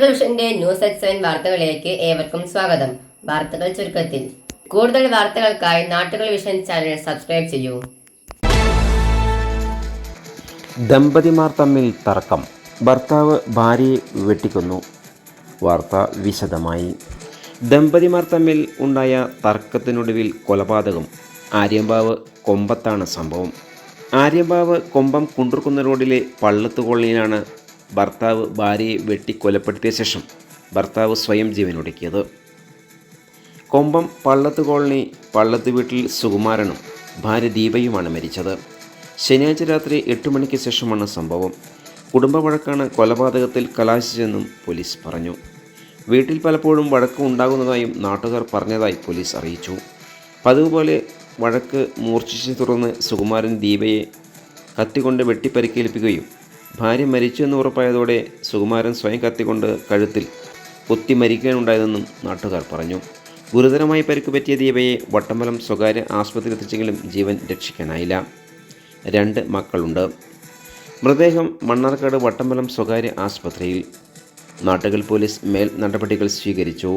നാട്ടുകൾ വിഷന്റെ news at 7 വാർത്തകളിലേക്ക് ഏവർക്കും സ്വാഗതം. വാർത്തകൾ ചുരുക്കത്തിൽ. കൂടുതൽ വാർത്തകൾക്കായി നാട്ടുകൾ വിഷൻ ചാനൽ സബ്സ്ക്രൈബ് ചെയ്യൂ. ദമ്പതിമാർ തമ്മിൽ തർക്കം, ഭർത്താവ് ഭാര്യയെ വെട്ടിക്കൊന്നു. വാർത്ത വിശദമായി. ദമ്പതിമാർ തമ്മിൽ ഉണ്ടായ തർക്കത്തിനൊടുവിൽ കൊലപാതകം. ആര്യമ്പാവ് കൊമ്പത്താണ് സംഭവം. ആര്യമ്പാവ് കൊമ്പം കുണ്ടൂർകുന്ന് റോഡിലെ പള്ളത്ത് കോളനിയിലാണ് ഭർത്താവ് ഭാര്യയെ വെട്ടിക്കൊലപ്പെടുത്തിയ ശേഷം ഭർത്താവ് സ്വയം ജീവനൊടുക്കിയത്. കൊമ്പം പള്ളത്ത് കോളനി പള്ളത്ത് വീട്ടിൽ സുകുമാരനും ഭാര്യ ദീപയുമാണ് മരിച്ചത്. ശനിയാഴ്ച രാത്രി 8 മണിക്ക് ശേഷമാണ് സംഭവം. കുടുംബ വഴക്കാണ് കൊലപാതകത്തിൽ കലാശിച്ചെന്നും പോലീസ് പറഞ്ഞു. വീട്ടിൽ പലപ്പോഴും വഴക്ക് ഉണ്ടാകുന്നതായും നാട്ടുകാർ പറഞ്ഞതായി പോലീസ് അറിയിച്ചു. പതിവ് പോലെ വഴക്ക് മൂർച്ഛിച്ചു തുടർന്ന് സുകുമാരൻ ദീപയെ കത്തിക്കൊണ്ട് വെട്ടിപ്പരിക്കേൽപ്പിക്കുകയും ഭാര്യ മരിച്ചു എന്ന് ഉറപ്പായതോടെ സുകുമാരൻ സ്വയം കത്തിക്കൊണ്ട് കഴുത്തിൽ കുത്തി മരിക്കാനുണ്ടായതെന്നും നാട്ടുകാർ പറഞ്ഞു. ഗുരുതരമായി പരിക്ക് പറ്റിയ ദീപയെ വട്ടമ്പലം സ്വകാര്യ ആശുപത്രിയിൽ എത്തിച്ചെങ്കിലും ജീവൻ രക്ഷിക്കാനായില്ല. 2 മക്കളുണ്ട്. മൃതദേഹം മണ്ണാർക്കാട് വട്ടമ്പലം സ്വകാര്യ ആശുപത്രിയിൽ. നാട്ടുകൽ പോലീസ് മേൽ നടപടികൾ സ്വീകരിച്ചു.